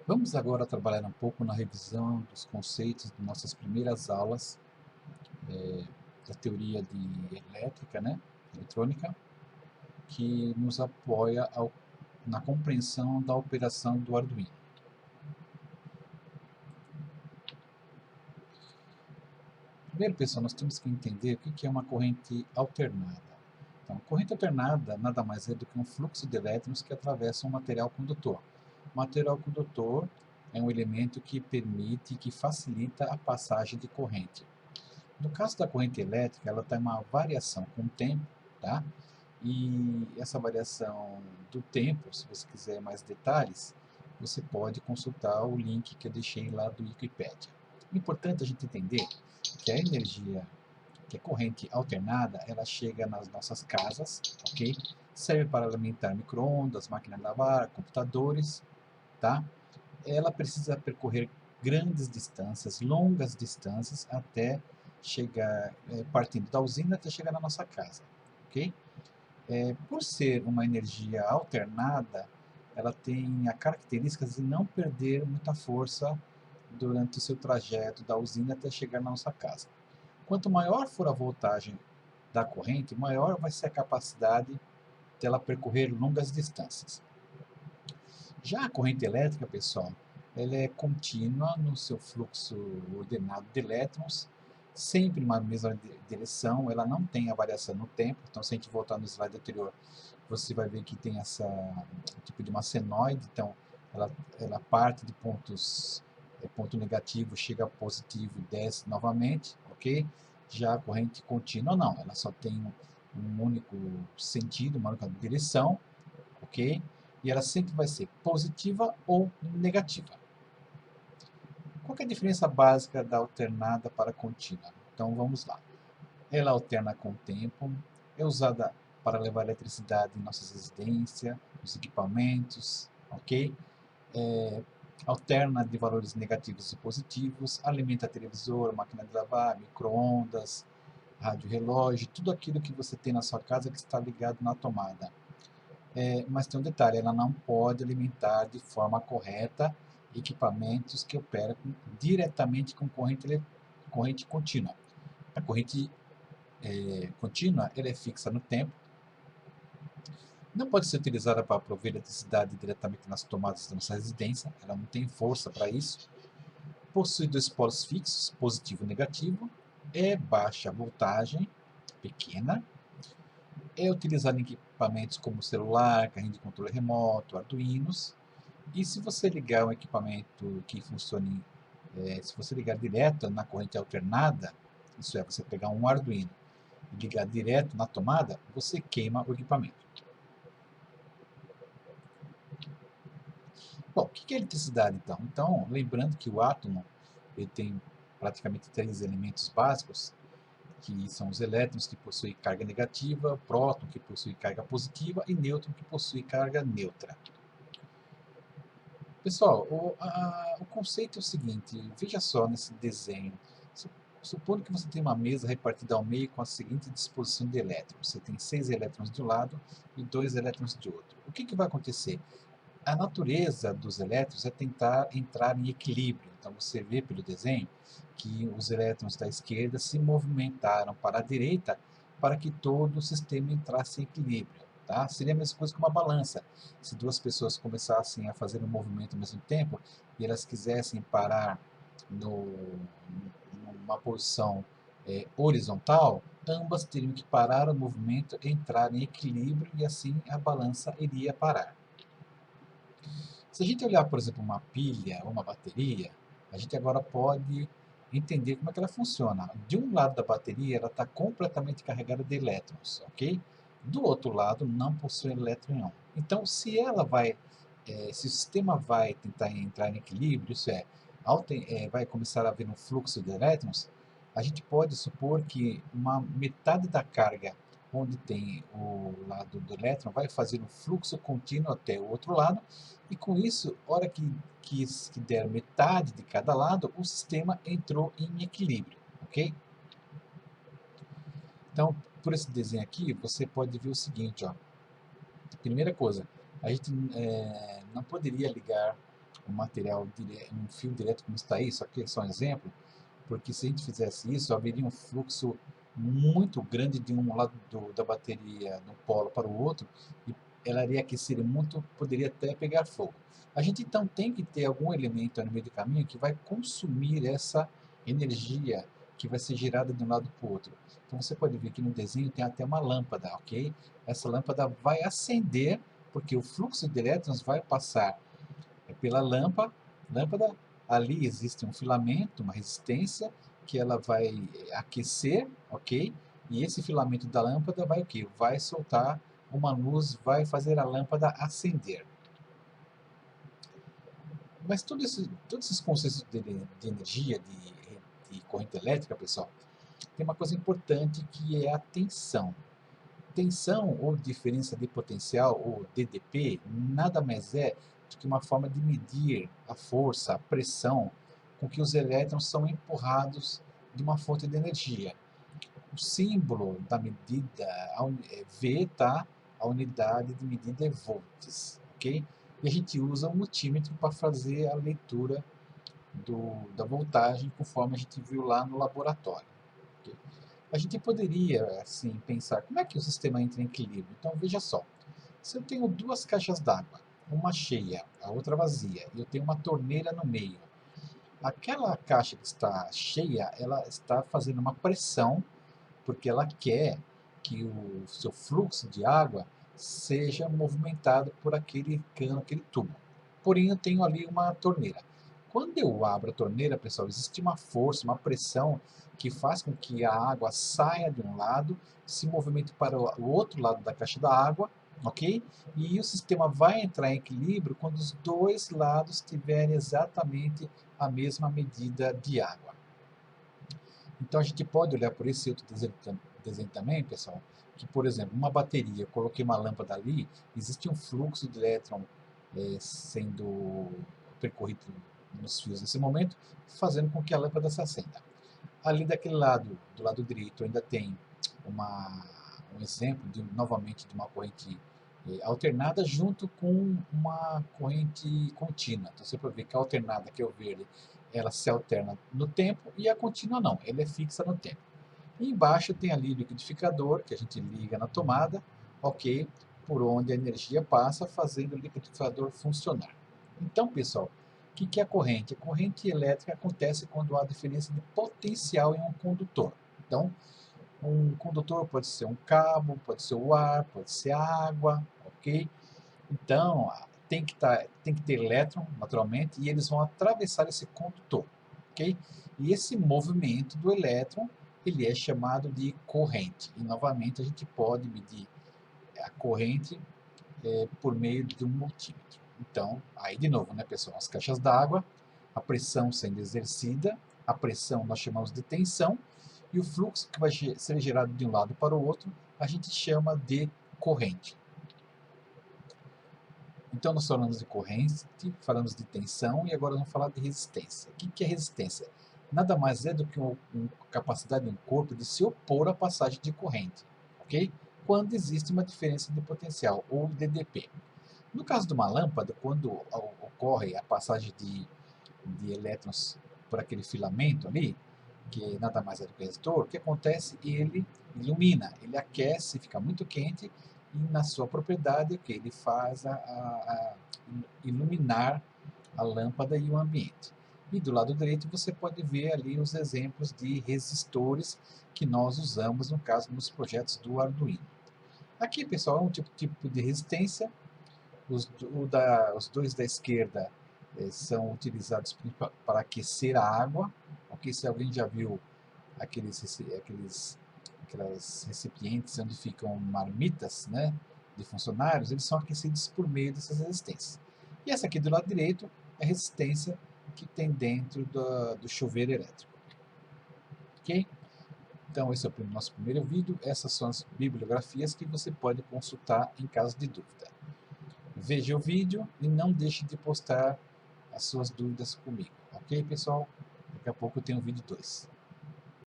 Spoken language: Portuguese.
Vamos agora trabalhar um pouco na revisão dos conceitos de nossas primeiras aulas da teoria de elétrica, né, eletrônica, que nos apoia na compreensão da operação do Arduino. Primeiro, pessoal, nós temos que entender o que é uma corrente alternada. Então, corrente alternada nada mais é do que um fluxo de elétrons que atravessa um material condutor. O material condutor é um elemento que permite, que facilita a passagem de corrente. No caso da corrente elétrica, ela tem uma variação com o tempo, tá? E essa variação do tempo, se você quiser mais detalhes, você pode consultar o link que eu deixei lá do Wikipedia. O importante é a gente entender que a energia, que é corrente alternada, ela chega nas nossas casas, ok? Serve para alimentar micro-ondas, máquina de lavar, computadores, tá? Ela precisa percorrer grandes distâncias, longas distâncias, até chegar, partindo da usina até chegar na nossa casa, ok? Por ser uma energia alternada, ela tem a característica de não perder muita força durante o seu trajeto da usina até chegar na nossa casa. Quanto maior for a voltagem da corrente, maior vai ser a capacidade dela percorrer longas distâncias. Já a corrente elétrica, pessoal, ela é contínua no seu fluxo ordenado de elétrons, sempre numa mesma direção, ela não tem a variação no tempo. Então, se a gente voltar no slide anterior, você vai ver que tem essa tipo de uma senoide. Então, ela parte de pontos, ponto negativo, chega a positivo e desce novamente, ok? Já a corrente contínua não, ela só tem um único sentido, uma única direção, ok? E ela sempre vai ser positiva ou negativa. Qual é a diferença básica da alternada para a contínua? Então vamos lá. Ela alterna com o tempo, é usada para levar eletricidade em nossas residências, nos equipamentos, ok? Alterna de valores negativos e positivos, alimenta televisor, máquina de lavar, micro-ondas, rádio relógio, tudo aquilo que você tem na sua casa que está ligado na tomada. Mas tem um detalhe, ela não pode alimentar de forma correta equipamentos que operam diretamente com corrente contínua. A corrente contínua ela é fixa no tempo, não pode ser utilizada para prover eletricidade diretamente nas tomadas da nossa residência, ela não tem força para isso, possui dois polos fixos, positivo e negativo, é baixa voltagem, pequena, é utilizada em equipamentos como celular, carrinho de controle remoto, arduinos. E se você ligar um equipamento que funcione, se você ligar direto na corrente alternada, isso é, você pegar um Arduino e ligar direto na tomada, você queima o equipamento. Bom, o que é eletricidade então? Então, lembrando que o átomo ele tem praticamente três elementos básicos, que são os elétrons que possuem carga negativa, próton que possui carga positiva e nêutron que possui carga neutra. Pessoal, o conceito é o seguinte, veja só nesse desenho. Supondo que você tem uma mesa repartida ao meio com a seguinte disposição de elétrons. Você tem 6 elétrons de um lado e 2 elétrons de outro. O que vai acontecer? A natureza dos elétrons é tentar entrar em equilíbrio. Então você vê pelo desenho que os elétrons da esquerda se movimentaram para a direita para que todo o sistema entrasse em equilíbrio. Tá? Seria a mesma coisa que uma balança. Se duas pessoas começassem a fazer um movimento ao mesmo tempo e elas quisessem parar no, numa posição horizontal, ambas teriam que parar o movimento, entrar em equilíbrio e assim a balança iria parar. Se a gente olhar, por exemplo, uma pilha ou uma bateria, a gente agora pode entender como é que ela funciona. De um lado da bateria, ela está completamente carregada de elétrons, ok? Do outro lado, não possui elétron nenhum. Então, se o sistema vai tentar entrar em equilíbrio, isso é, vai começar a haver um fluxo de elétrons, a gente pode supor que uma metade da carga onde tem o lado do elétron vai fazer um fluxo contínuo até o outro lado, e com isso, hora que der metade de cada lado, o sistema entrou em equilíbrio, ok? Então, por esse desenho aqui, você pode ver o seguinte, ó. Primeira coisa, a gente não poderia ligar um fio direto como está aí, só que é só um exemplo, porque se a gente fizesse isso, haveria um fluxo muito grande de um lado da bateria, de um polo para o outro, e ela iria aquecer muito, poderia até pegar fogo. A gente então tem que ter algum elemento no meio do caminho que vai consumir essa energia que vai ser gerada de um lado para o outro. Então você pode ver que no desenho tem até uma lâmpada, ok? Essa lâmpada vai acender, porque o fluxo de elétrons vai passar pela lâmpada, ali existe um filamento, uma resistência, que ela vai aquecer, ok? E esse filamento da lâmpada vai o quê? Vai soltar uma luz, vai fazer a lâmpada acender. Mas todos esses conceitos de energia, de corrente elétrica, pessoal, tem uma coisa importante que é a tensão. Tensão ou diferença de potencial, ou DDP, nada mais é do que uma forma de medir a força, a pressão com que os elétrons são empurrados de uma fonte de energia. O símbolo da medida é V, tá? A unidade de medida é volts, ok? E a gente usa um multímetro para fazer a leitura da voltagem, conforme a gente viu lá no laboratório. Ok? A gente poderia, assim, pensar como é que o sistema entra em equilíbrio. Então, veja só. Se eu tenho duas caixas d'água, uma cheia, a outra vazia, e eu tenho uma torneira no meio, aquela caixa que está cheia, ela está fazendo uma pressão, porque ela quer que o seu fluxo de água seja movimentado por aquele cano, aquele tubo. Porém, eu tenho ali uma torneira. Quando eu abro a torneira, pessoal, existe uma força, uma pressão que faz com que a água saia de um lado, se movimente para o outro lado da caixa da água, ok? E o sistema vai entrar em equilíbrio quando os dois lados tiverem exatamente a mesma medida de água. Então a gente pode olhar por esse outro desenho também, pessoal, que, por exemplo, uma bateria, eu coloquei uma lâmpada ali, existe um fluxo de elétron sendo percorrido nos fios nesse momento, fazendo com que a lâmpada se acenda. Ali daquele lado, do lado direito, ainda tem um exemplo, novamente, de uma corrente alternada junto com uma corrente contínua. Então você pode ver que a alternada, que é o verde, ela se alterna no tempo e a contínua não, ela é fixa no tempo. E embaixo tem ali o liquidificador, que a gente liga na tomada, ok, por onde a energia passa, fazendo o liquidificador funcionar. Então, pessoal, o que é a corrente? A corrente elétrica acontece quando há diferença de potencial em um condutor. Então, um condutor pode ser um cabo, pode ser o ar, pode ser a água, ok? Então, tem que ter elétron, naturalmente, e eles vão atravessar esse condutor, ok? E esse movimento do elétron, ele é chamado de corrente. E, novamente, a gente pode medir a corrente por meio de um multímetro. Então, aí de novo, né, pessoal, as caixas d'água, a pressão sendo exercida, a pressão nós chamamos de tensão, e o fluxo que vai ser gerado de um lado para o outro, a gente chama de corrente. Então, nós falamos de corrente, falamos de tensão e agora vamos falar de resistência. O que é resistência? Nada mais é do que uma capacidade de um corpo de se opor à passagem de corrente, ok? Quando existe uma diferença de potencial, ou DDP. No caso de uma lâmpada, quando ocorre a passagem de elétrons por aquele filamento ali, que nada mais é do que resistor, o que acontece? Ele ilumina, ele aquece, fica muito quente, e na sua propriedade, o que ele faz a iluminar a lâmpada e o ambiente. E do lado direito você pode ver ali os exemplos de resistores que nós usamos, no caso, nos projetos do Arduino. Aqui, pessoal, é um tipo de resistência. Os dois da esquerda são utilizados para aquecer a água. Okay? Se alguém já viu aqueles recipientes onde ficam marmitas, né, de funcionários, eles são aquecidos por meio dessas resistências. E essa aqui do lado direito é a resistência que tem dentro do chuveiro elétrico. Ok? Então esse é o nosso primeiro vídeo. Essas são as bibliografias que você pode consultar em caso de dúvida. Veja o vídeo e não deixe de postar as suas dúvidas comigo. Ok, pessoal? Daqui a pouco eu tenho o vídeo 2.